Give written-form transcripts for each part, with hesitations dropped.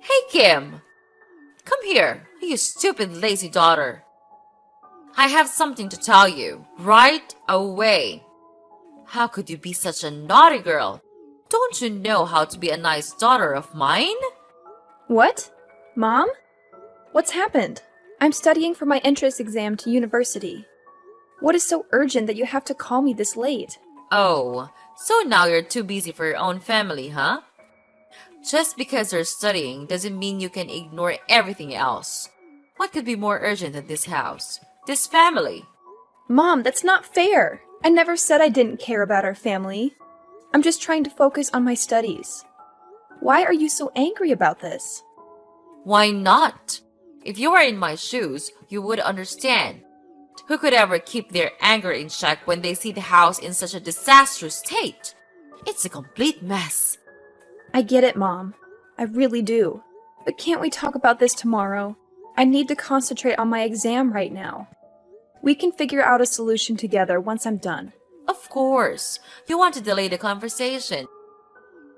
Hey, Kim! Come here, you stupid lazy daughter. I have something to tell you, right away. How could you be such a naughty girl? Don't you know how to be a nice daughter of mine? What? Mom? What's happened? I'm studying for my entrance exam to university. What is so urgent that you have to call me this late? Oh, so now you're too busy for your own family, huh? Just because you're studying doesn't mean you can ignore everything else. What could be more urgent than this house? This family? Mom, that's not fair. I never said I didn't care about our family. I'm just trying to focus on my studies. Why are you so angry about this? Why not? If you were in my shoes, you would understand. Who could ever keep their anger in check when they see the house in such a disastrous state? It's a complete mess. I get it, Mom. I really do. But can't we talk about this tomorrow? I need to concentrate on my exam right now. We can figure out a solution together once I'm done. Of course, you want to delay the conversation.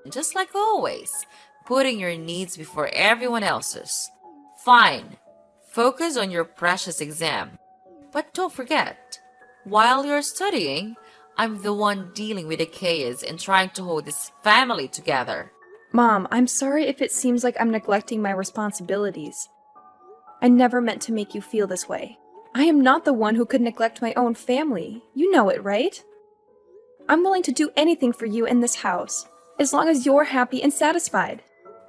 Just like always, putting your needs before everyone else's. Fine. Focus on your precious exam. But don't forget, while you're studying, I'm the one dealing with the chaos and trying to hold this family together. Mom, I'm sorry if it seems like I'm neglecting my responsibilities. I never meant to make you feel this way. I am not the one who could neglect my own family. You know it, right? I'm willing to do anything for you in this house, as long as you're happy and satisfied.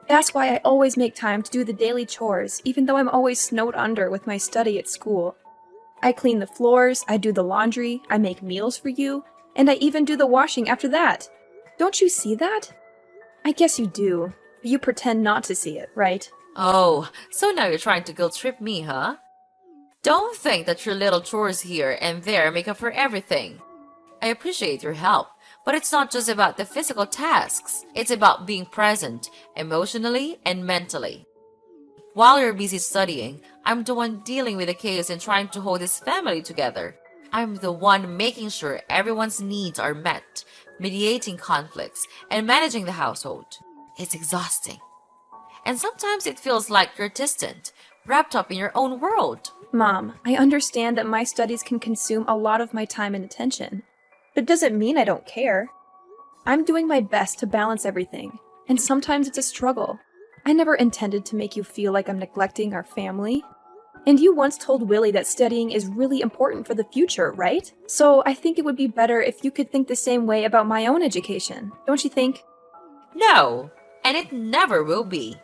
That's why I always make time to do the daily chores, even though I'm always snowed under with my study at school. I clean the floors, I do the laundry, I make meals for you, and I even do the washing after that. Don't you see that? I guess you do, but you pretend not to see it, right? Oh, so now you're trying to guilt trip me, huh? Don't think that your little chores here and there make up for everything. I appreciate your help, but it's not just about the physical tasks. It's about being present, emotionally and mentally. While you're busy studying, I'm the one dealing with the chaos and trying to hold this family together. I'm the one making sure everyone's needs are met, mediating conflicts, and managing the household. It's exhausting. And sometimes it feels like you're distant, wrapped up in your own world. Mom, I understand that my studies can consume a lot of my time and attention, but it doesn't mean I don't care. I'm doing my best to balance everything, and sometimes it's a struggle. I never intended to make you feel like I'm neglecting our family. And you once told Willie that studying is really important for the future, right? So I think it would be better if you could think the same way about my own education, don't you think? No, and it never will be.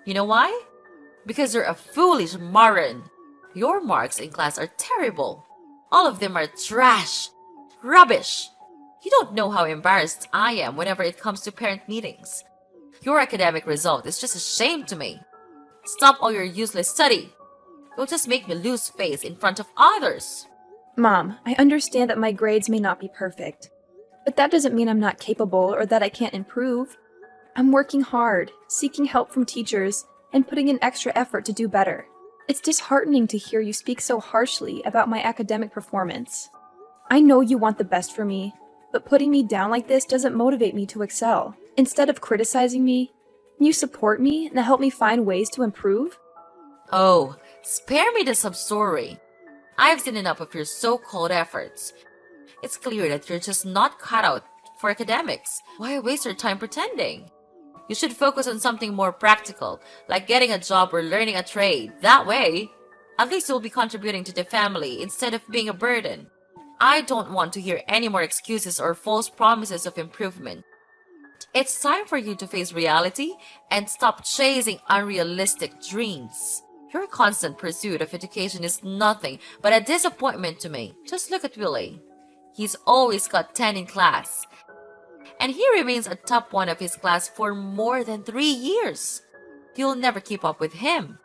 You know why? Because you're a foolish moron. Your marks in class are terrible. All of them are trash. Rubbish. You don't know how embarrassed I am whenever it comes to parent meetings. Your academic result is just a shame to me. Stop all your useless study. You'll just make me lose face in front of others. Mom, I understand that my grades may not be perfect, but that doesn't mean I'm not capable or that I can't improve. I'm working hard, seeking help from teachers, and putting in extra effort to do better. It's disheartening to hear you speak so harshly about my academic performance. I know you want the best for me, but putting me down like this doesn't motivate me to excel. Instead of criticizing me, can you support me and help me find ways to improve? Oh, spare me the sub-story. I've seen enough of your so-called efforts. It's clear that you're just not cut out for academics. Why waste your time pretending? You should focus on something more practical, like getting a job or learning a trade. That way, at least you'll be contributing to the family instead of being a burden. I don't want to hear any more excuses or false promises of improvement. It's time for you to face reality and stop chasing unrealistic dreams. Your constant pursuit of education is nothing but a disappointment to me. Just look at Willie. He's always got 10 in class. And he remains a top one of his class for more than 3 years. You'll never keep up with him.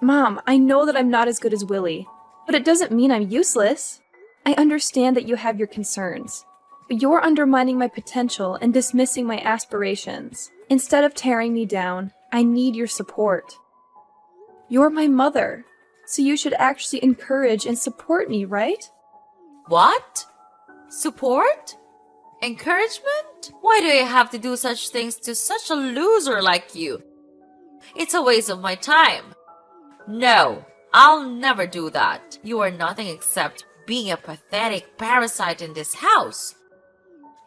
Mom, I know that I'm not as good as Willie, but it doesn't mean I'm useless. I understand that you have your concerns, but you're undermining my potential and dismissing my aspirations. Instead of tearing me down, I need your support. You're my mother, so you should actually encourage and support me, right? What? Support? Encouragement? Why do you have to do such things to such a loser like you? It's a waste of my time. No, I'll never do that. You are nothing except being a pathetic parasite in this house.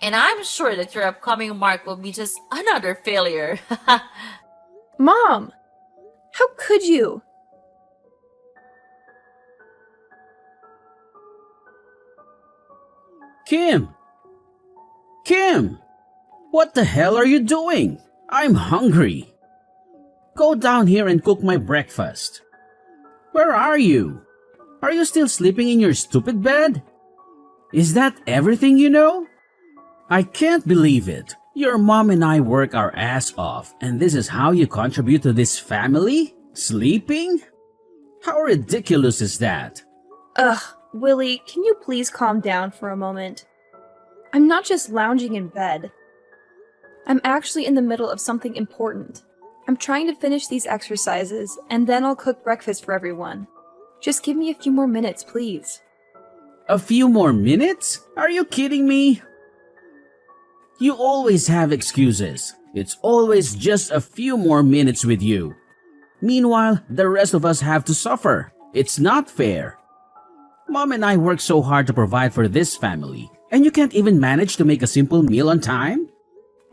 And I'm sure that your upcoming mark will be just another failure. Mom! How could you? Kim! Kim! What the hell are you doing? I'm hungry. Go down here and cook my breakfast. Where are you? Are you still sleeping in your stupid bed? Is that everything you know? I can't believe it. Your mom and I work our ass off, and this is how you contribute to this family? Sleeping? How ridiculous is that? Ugh, Willie, can you please calm down for a moment? I'm not just lounging in bed. I'm actually in the middle of something important. I'm trying to finish these exercises, and then I'll cook breakfast for everyone. Just give me a few more minutes, please. A few more minutes? Are you kidding me? You always have excuses. It's always just a few more minutes with you. Meanwhile, the rest of us have to suffer. It's not fair. Mom and I work so hard to provide for this family, and you can't even manage to make a simple meal on time?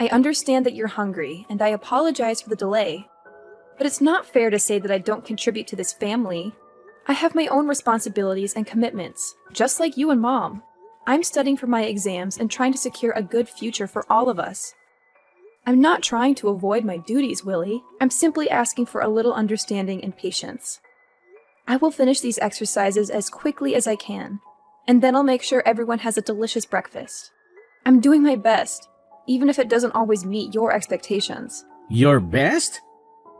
I understand that you're hungry, and I apologize for the delay. But it's not fair to say that I don't contribute to this family. I have my own responsibilities and commitments, just like you and Mom. I'm studying for my exams and trying to secure a good future for all of us. I'm not trying to avoid my duties, Willie. I'm simply asking for a little understanding and patience. I will finish these exercises as quickly as I can, and then I'll make sure everyone has a delicious breakfast. I'm doing my best, even if it doesn't always meet your expectations. Your best?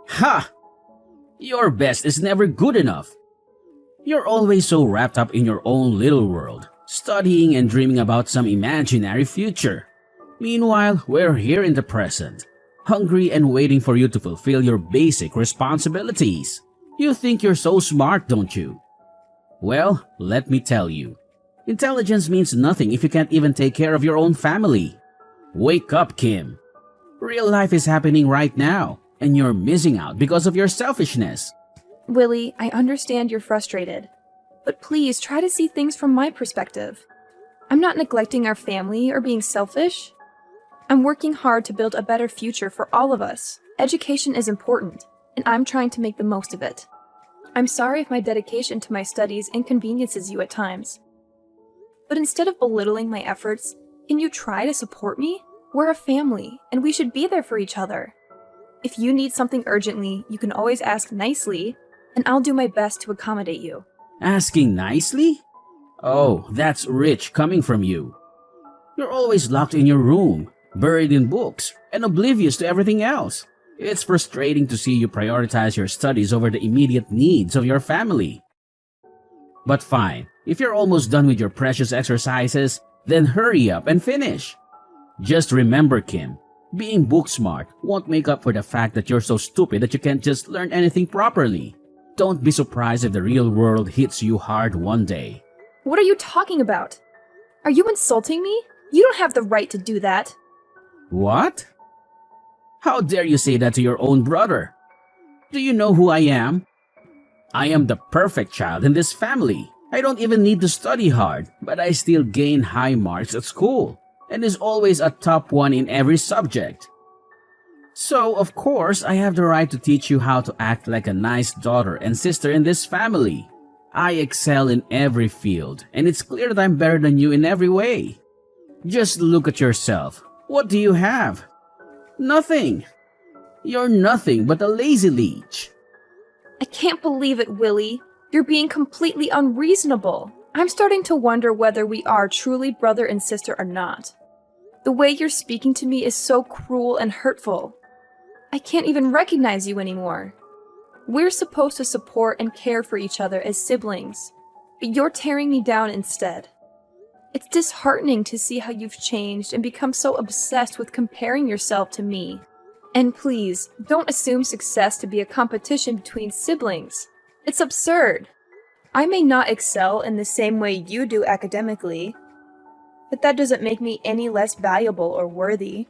Ha! Your best is never good enough. You're always so wrapped up in your own little world, studying and dreaming about some imaginary future. Meanwhile, we're here in the present, hungry and waiting for you to fulfill your basic responsibilities. You think you're so smart, don't you? Well, let me tell you. Intelligence means nothing if you can't even take care of your own family. Wake up, Kim. Real life is happening right now, and you're missing out because of your selfishness. Willie, I understand you're frustrated, but please try to see things from my perspective. I'm not neglecting our family or being selfish. I'm working hard to build a better future for all of us. Education is important, and I'm trying to make the most of it. I'm sorry if my dedication to my studies inconveniences you at times. But instead of belittling my efforts, can you try to support me? We're a family, and we should be there for each other. If you need something urgently, you can always ask nicely, and I'll do my best to accommodate you. Asking nicely? Oh, that's rich coming from you. You're always locked in your room, buried in books, and oblivious to everything else. It's frustrating to see you prioritize your studies over the immediate needs of your family. But fine, if you're almost done with your precious exercises, then hurry up and finish. Just remember, Kim, being book smart won't make up for the fact that you're so stupid that you can't just learn anything properly. Don't be surprised if the real world hits you hard one day. What are you talking about? Are you insulting me? You don't have the right to do that. What? How dare you say that to your own brother? Do you know who I am? I am the perfect child in this family. I don't even need to study hard, but I still gain high marks at school, and is always a top one in every subject. So, of course, I have the right to teach you how to act like a nice daughter and sister in this family. I excel in every field, and it's clear that I'm better than you in every way. Just look at yourself. What do you have? Nothing. You're nothing but a lazy leech. I can't believe it, Willie. You're being completely unreasonable. I'm starting to wonder whether we are truly brother and sister or not. The way you're speaking to me is so cruel and hurtful. I can't even recognize you anymore. We're supposed to support and care for each other as siblings, but you're tearing me down instead. It's disheartening to see how you've changed and become so obsessed with comparing yourself to me. And please, don't assume success to be a competition between siblings. It's absurd. I may not excel in the same way you do academically, but that doesn't make me any less valuable or worthy.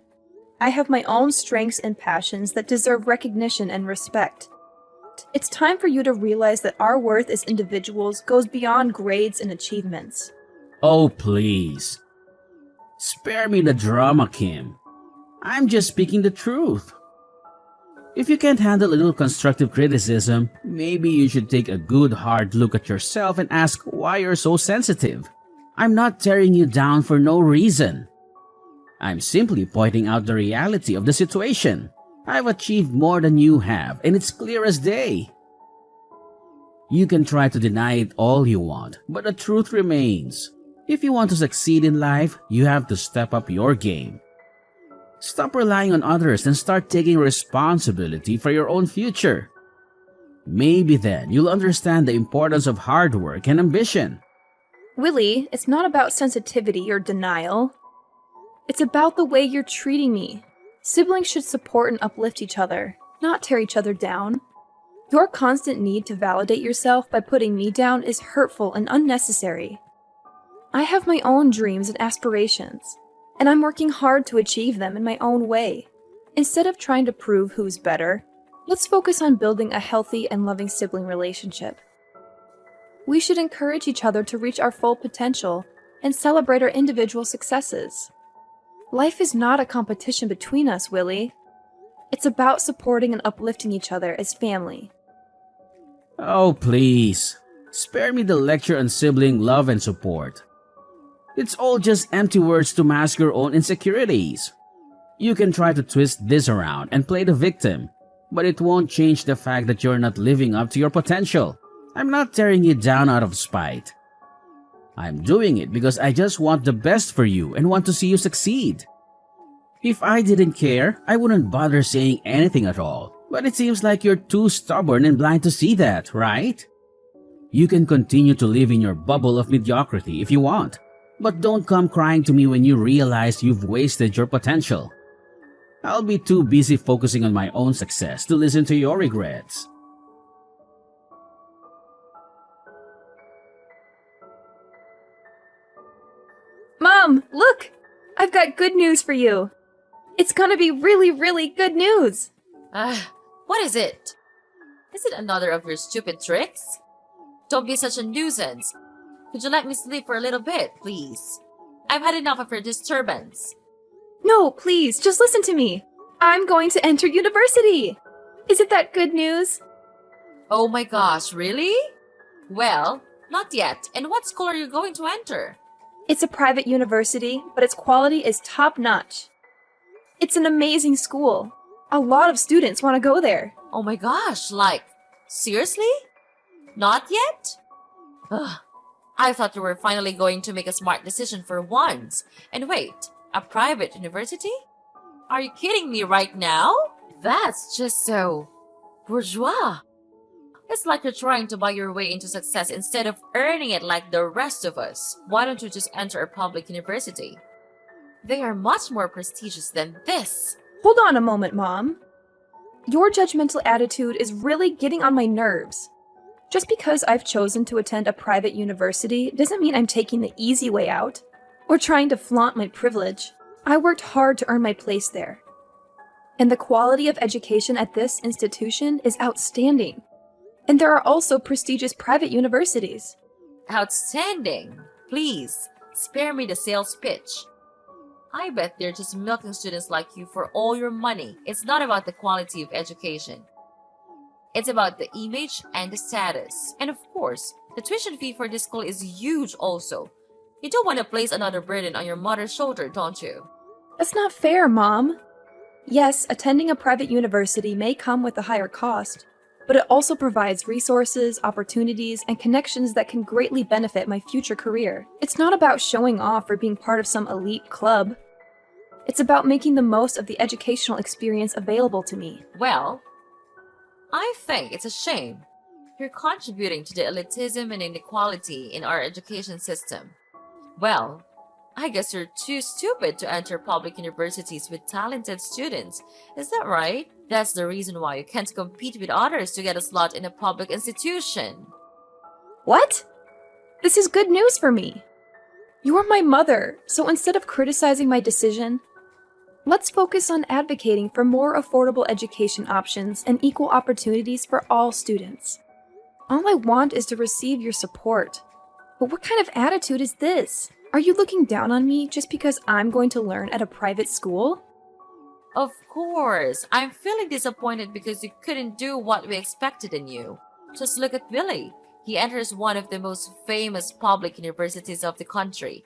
I have my own strengths and passions that deserve recognition and respect. It's time for you to realize that our worth as individuals goes beyond grades and achievements. Oh, please. Spare me the drama, Kim. I'm just speaking the truth. If you can't handle a little constructive criticism, maybe you should take a good hard look at yourself and ask why you're so sensitive. I'm not tearing you down for no reason. I'm simply pointing out the reality of the situation. I've achieved more than you have, and it's clear as day. You can try to deny it all you want, but the truth remains. If you want to succeed in life, you have to step up your game. Stop relying on others and start taking responsibility for your own future. Maybe then you'll understand the importance of hard work and ambition. Willie, it's not about sensitivity or denial. It's about the way you're treating me. Siblings should support and uplift each other, not tear each other down. Your constant need to validate yourself by putting me down is hurtful and unnecessary. I have my own dreams and aspirations, and I'm working hard to achieve them in my own way. Instead of trying to prove who's better, let's focus on building a healthy and loving sibling relationship. We should encourage each other to reach our full potential and celebrate our individual successes. Life is not a competition between us, Willie. It's about supporting and uplifting each other as family. Oh, please. Spare me the lecture on sibling love and support. It's all just empty words to mask your own insecurities. You can try to twist this around and play the victim, but it won't change the fact that you're not living up to your potential. I'm not tearing you down out of spite. I'm doing it because I just want the best for you and want to see you succeed. If I didn't care, I wouldn't bother saying anything at all. But it seems like you're too stubborn and blind to see that, right? You can continue to live in your bubble of mediocrity if you want, but don't come crying to me when you realize you've wasted your potential. I'll be too busy focusing on my own success to listen to your regrets. Mom, look! I've got good news for you. It's gonna be really, really good news. What is it? Is it another of your stupid tricks? Don't be such a nuisance. Could you let me sleep for a little bit, please? I've had enough of your disturbance. No, please, just listen to me. I'm going to enter university. Is it that good news? Oh my gosh, really? Well, not yet. And what school are you going to enter? It's a private university, but its quality is top-notch. It's an amazing school. A lot of students want to go there. Oh my gosh, seriously? Not yet? Ugh, I thought you were finally going to make a smart decision for once. And wait, a private university? Are you kidding me right now? That's just so bourgeois. It's like you're trying to buy your way into success instead of earning it like the rest of us. Why don't you just enter a public university? They are much more prestigious than this. Hold on a moment, Mom. Your judgmental attitude is really getting on my nerves. Just because I've chosen to attend a private university doesn't mean I'm taking the easy way out or trying to flaunt my privilege. I worked hard to earn my place there. And the quality of education at this institution is outstanding. And there are also prestigious private universities. Outstanding. Please, spare me the sales pitch. I bet they're just milking students like you for all your money. It's not about the quality of education. It's about the image and the status. And of course, the tuition fee for this school is huge also. You don't want to place another burden on your mother's shoulder, don't you? That's not fair, Mom. Yes, attending a private university may come with a higher cost, but it also provides resources, opportunities, and connections that can greatly benefit my future career. It's not about showing off or being part of some elite club. It's about making the most of the educational experience available to me. Well, I think it's a shame. You're contributing to the elitism and inequality in our education system. Well, I guess you're too stupid to enter public universities with talented students. Is that right? That's the reason why you can't compete with others to get a slot in a public institution. What? This is good news for me. You're my mother, so instead of criticizing my decision, Let's focus on advocating for more affordable education options and equal opportunities for all students. All I want is to receive your support. But what kind of attitude is this? Are you looking down on me just because I'm going to learn at a private school? Of course, I'm feeling disappointed because you couldn't do what we expected in you. Just look at Billy. He enters one of the most famous public universities of the country.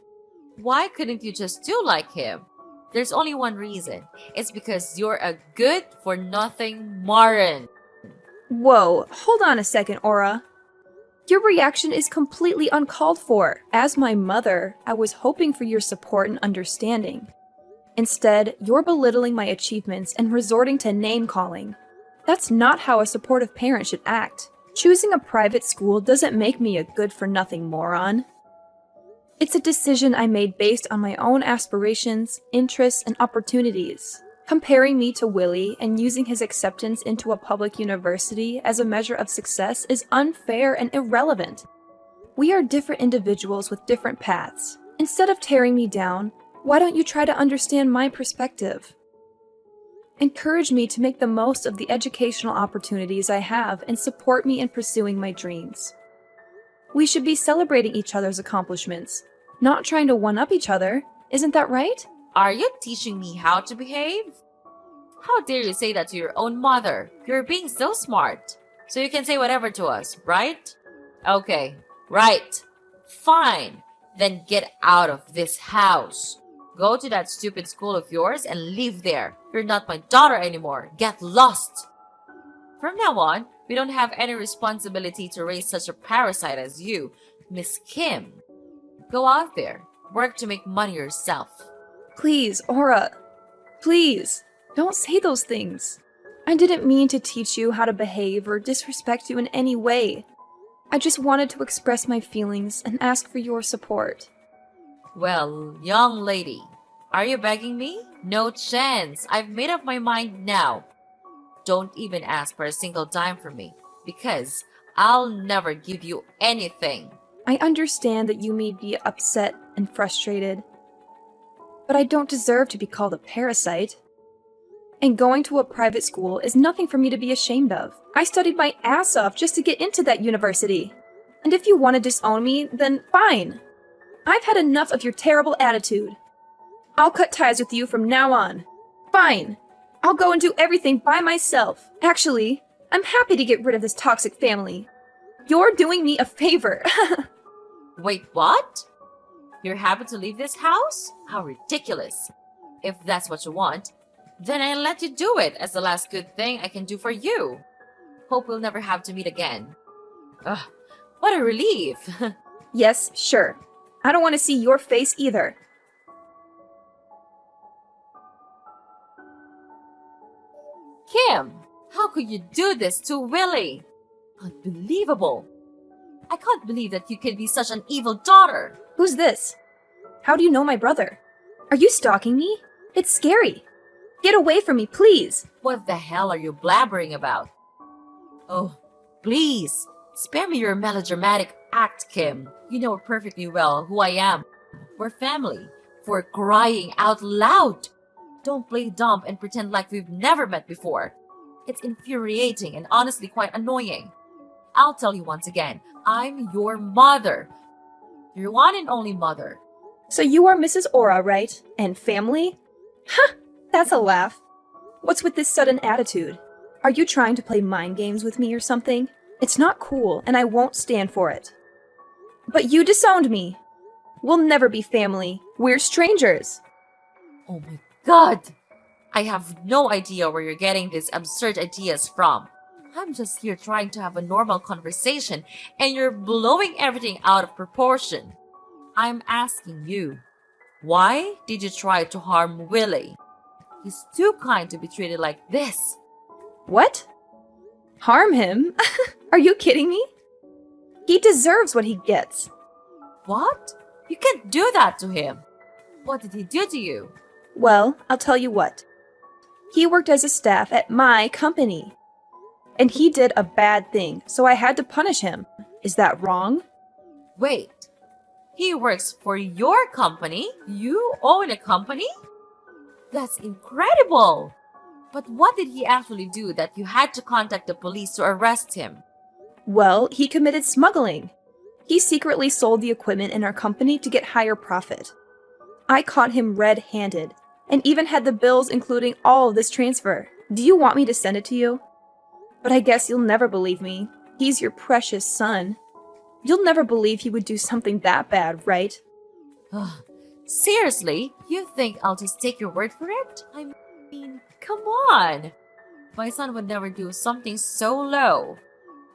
Why couldn't you just do like him? There's only one reason. It's because you're a good-for-nothing moron. Whoa, hold on a second, Aura. Your reaction is completely uncalled for. As my mother, I was hoping for your support and understanding. Instead, you're belittling my achievements and resorting to name-calling. That's not how a supportive parent should act. Choosing a private school doesn't make me a good-for-nothing moron. It's a decision I made based on my own aspirations, interests, and opportunities. Comparing me to Willie and using his acceptance into a public university as a measure of success is unfair and irrelevant. We are different individuals with different paths. Instead of tearing me down, why don't you try to understand my perspective? Encourage me to make the most of the educational opportunities I have and support me in pursuing my dreams. We should be celebrating each other's accomplishments, not trying to one-up each other. Isn't that right? Are you teaching me how to behave? How dare you say that to your own mother? You're being so smart. So you can say whatever to us, right? Okay, right. Fine. Then get out of this house. Go to that stupid school of yours and live there. You're not my daughter anymore. Get lost. From now on, we don't have any responsibility to raise such a parasite as you, Miss Kim. Go out there. Work to make money yourself. Please, Aura. Please, don't say those things. I didn't mean to teach you how to behave or disrespect you in any way. I just wanted to express my feelings and ask for your support. Well, young lady, are you begging me? No chance. I've made up my mind now. Don't even ask for a single dime from me, because I'll never give you anything. I understand that you may be upset and frustrated, but I don't deserve to be called a parasite. And going to a private school is nothing for me to be ashamed of. I studied my ass off just to get into that university. And if you want to disown me, then fine. I've had enough of your terrible attitude. I'll cut ties with you from now on. Fine. I'll go and do everything by myself. Actually, I'm happy to get rid of this toxic family. You're doing me a favor. Wait, what? You're happy to leave this house? How ridiculous. If that's what you want, then I'll let you do it as the last good thing I can do for you. Hope we'll never have to meet again. Ugh, what a relief. Yes, sure. I don't want to see your face either. Kim, how could you do this to Willie? Unbelievable. I can't believe that you could be such an evil daughter. Who's this? How do you know my brother? Are you stalking me? It's scary. Get away from me, please. What the hell are you blabbering about? Oh, please, spare me your melodramatic act, Kim. You know perfectly well who I am. We're family. For crying out loud. Don't play dumb and pretend like we've never met before. It's infuriating and honestly quite annoying. I'll tell you once again, I'm your mother. Your one and only mother. So you are Mrs. Aura, right? And family? Ha! That's a laugh. What's with this sudden attitude? Are you trying to play mind games with me or something? It's not cool, and I won't stand for it. But you disowned me. We'll never be family. We're strangers. Oh my God! I have no idea where you're getting these absurd ideas from. I'm just here trying to have a normal conversation, and you're blowing everything out of proportion. I'm asking you, why did you try to harm Willie? He's too kind to be treated like this. What? Harm him? Are you kidding me? He deserves what he gets. What? You can't do that to him. What did he do to you? Well, I'll tell you what. He worked as a staff at my company. And he did a bad thing, so I had to punish him. Is that wrong? Wait, he works for your company? You own a company? That's incredible! But what did he actually do that you had to contact the police to arrest him? Well, he committed smuggling. He secretly sold the equipment in our company to get higher profit. I caught him red-handed, and even had the bills including all of this transfer. Do you want me to send it to you? But I guess you'll never believe me. He's your precious son. You'll never believe he would do something that bad, right? Seriously? You think I'll just take your word for it? I mean, come on! My son would never do something so low.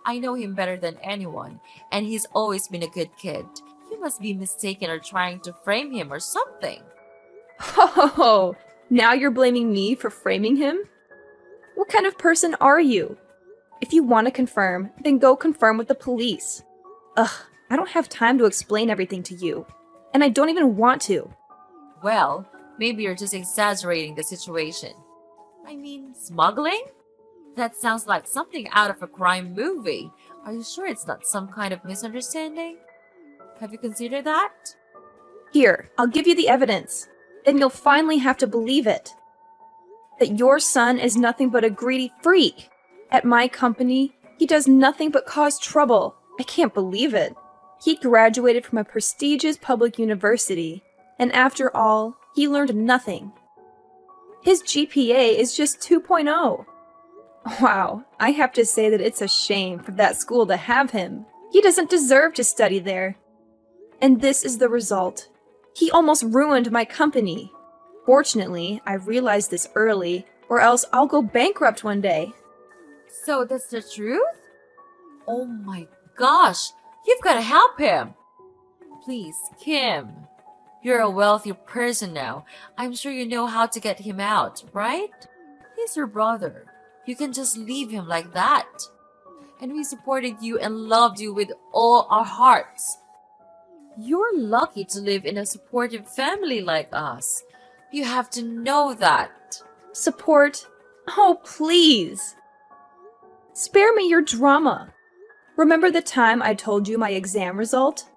I know him better than anyone, and he's always been a good kid. You must be mistaken or trying to frame him or something. Oh, now you're blaming me for framing him? What kind of person are you? If you want to confirm, then go confirm with the police. Ugh, I don't have time to explain everything to you, and I don't even want to. Well, maybe you're just exaggerating the situation. I mean, smuggling? That sounds like something out of a crime movie. Are you sure it's not some kind of misunderstanding? Have you considered that? Here, I'll give you the evidence. Then you'll finally have to believe it. That your son is nothing but a greedy freak. At my company, he does nothing but cause trouble. I can't believe it. He graduated from a prestigious public university, and after all, he learned nothing. His GPA is just 2.0. Wow, I have to say that it's a shame for that school to have him. He doesn't deserve to study there. And this is the result. He almost ruined my company. Fortunately, I realized this early, or else I'll go bankrupt one day. So that's the truth? Oh my gosh, you've got to help him. Please, Kim. You're a wealthy person now. I'm sure you know how to get him out, right? He's your brother. You can just leave him like that. And we supported you and loved you with all our hearts. You're lucky to live in a supportive family like us. You have to know that. Support? Oh, please. Spare me your drama. Remember the time I told you my exam result?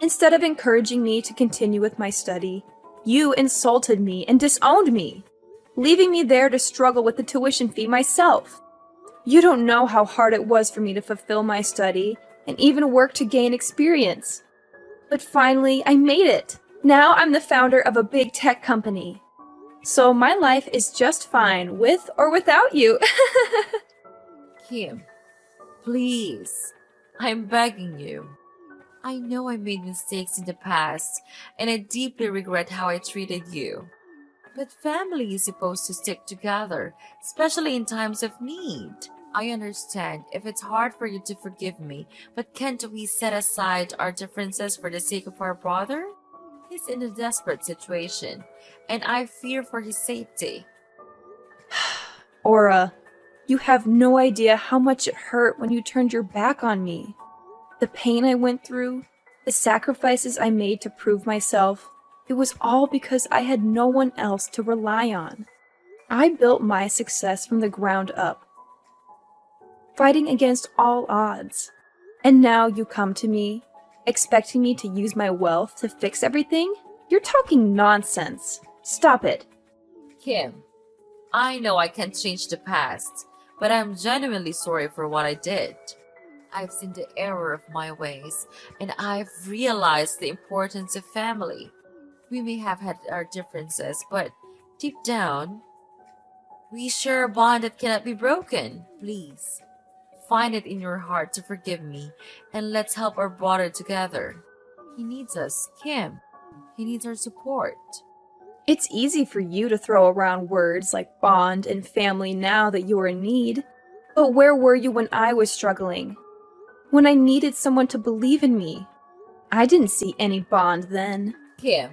Instead of encouraging me to continue with my study, you insulted me and disowned me, leaving me there to struggle with the tuition fee myself. You don't know how hard it was for me to fulfill my study and even work to gain experience. But finally, I made it. Now I'm the founder of a big tech company. So my life is just fine with or without you. Kim, please. I'm begging you. I know I made mistakes in the past, and I deeply regret how I treated you. But family is supposed to stick together, especially in times of need. I understand if it's hard for you to forgive me, but can't we set aside our differences for the sake of our brother? He's in a desperate situation, and I fear for his safety. Aura, you have no idea how much it hurt when you turned your back on me. The pain I went through, the sacrifices I made to prove myself, it was all because I had no one else to rely on. I built my success from the ground up, fighting against all odds. And now you come to me, expecting me to use my wealth to fix everything? You're talking nonsense. Stop it. Kim, I know I can't change the past, but I'm genuinely sorry for what I did. I've seen the error of my ways, and I've realized the importance of family. We may have had our differences, but deep down, we share a bond that cannot be broken. Please, find it in your heart to forgive me, and let's help our brother together. He needs us, Kim. He needs our support. It's easy for you to throw around words like bond and family now that you're in need. But where were you when I was struggling? When I needed someone to believe in me? I didn't see any bond then. Kim,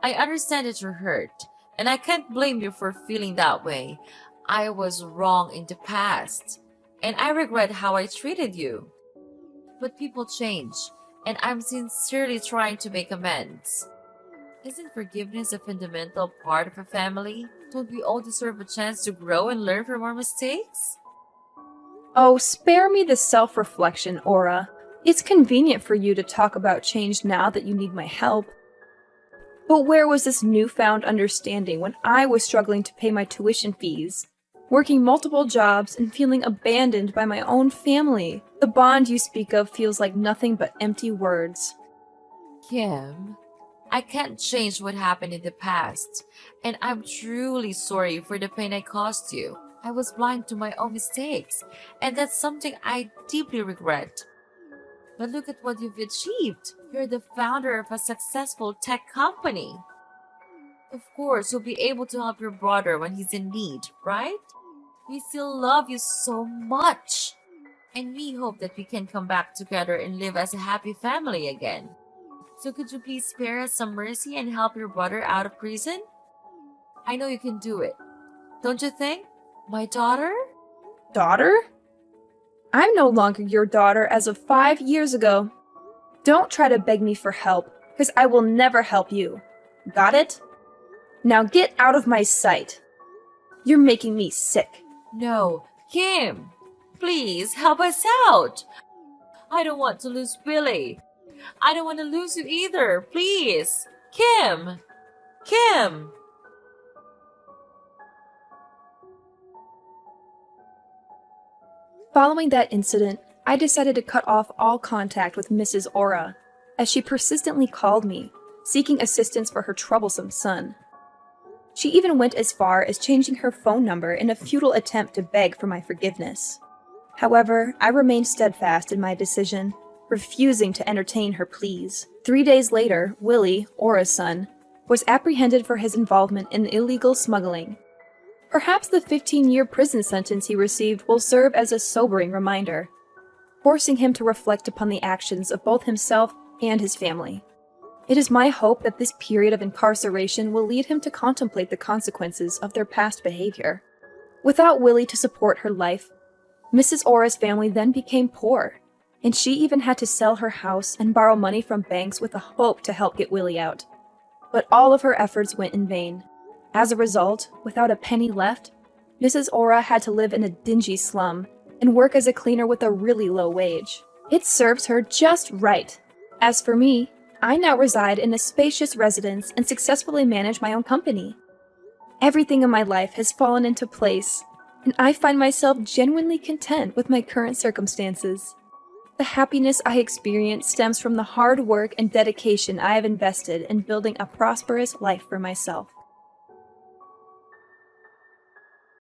I understand that you're hurt, and I can't blame you for feeling that way. I was wrong in the past, and I regret how I treated you. But people change, and I'm sincerely trying to make amends. Isn't forgiveness a fundamental part of a family? Don't we all deserve a chance to grow and learn from our mistakes? Oh, spare me the self-reflection, Aura. It's convenient for you to talk about change now that you need my help. But where was this newfound understanding when I was struggling to pay my tuition fees, working multiple jobs, and feeling abandoned by my own family? The bond you speak of feels like nothing but empty words. Kim, I can't change what happened in the past, and I'm truly sorry for the pain I caused you. I was blind to my own mistakes, and that's something I deeply regret. But look at what you've achieved. You're the founder of a successful tech company. Of course, you'll be able to help your brother when he's in need, right? We still love you so much. And we hope that we can come back together and live as a happy family again. So could you please spare us some mercy and help your brother out of prison? I know you can do it. Don't you think? My daughter? Daughter? I'm no longer your daughter as of 5 years ago. Don't try to beg me for help, because I will never help you. Got it? Now get out of my sight. You're making me sick. No, Kim, please help us out. I don't want to lose Billy. I don't want to lose you either. Please. Kim. Kim. Following that incident, I decided to cut off all contact with Mrs. Aura, as she persistently called me, seeking assistance for her troublesome son. She even went as far as changing her phone number in a futile attempt to beg for my forgiveness. However, I remained steadfast in my decision, refusing to entertain her pleas. 3 days later, Willie, Aura's son, was apprehended for his involvement in illegal smuggling. Perhaps the 15-year prison sentence he received will serve as a sobering reminder, forcing him to reflect upon the actions of both himself and his family. It is my hope that this period of incarceration will lead him to contemplate the consequences of their past behavior. Without Willie to support her life, Mrs. Aura's family then became poor, and she even had to sell her house and borrow money from banks with the hope to help get Willie out. But all of her efforts went in vain. As a result, without a penny left, Mrs. Aura had to live in a dingy slum and work as a cleaner with a really low wage. It serves her just right. As for me, I now reside in a spacious residence and successfully manage my own company. Everything in my life has fallen into place, and I find myself genuinely content with my current circumstances. The happiness I experience stems from the hard work and dedication I have invested in building a prosperous life for myself.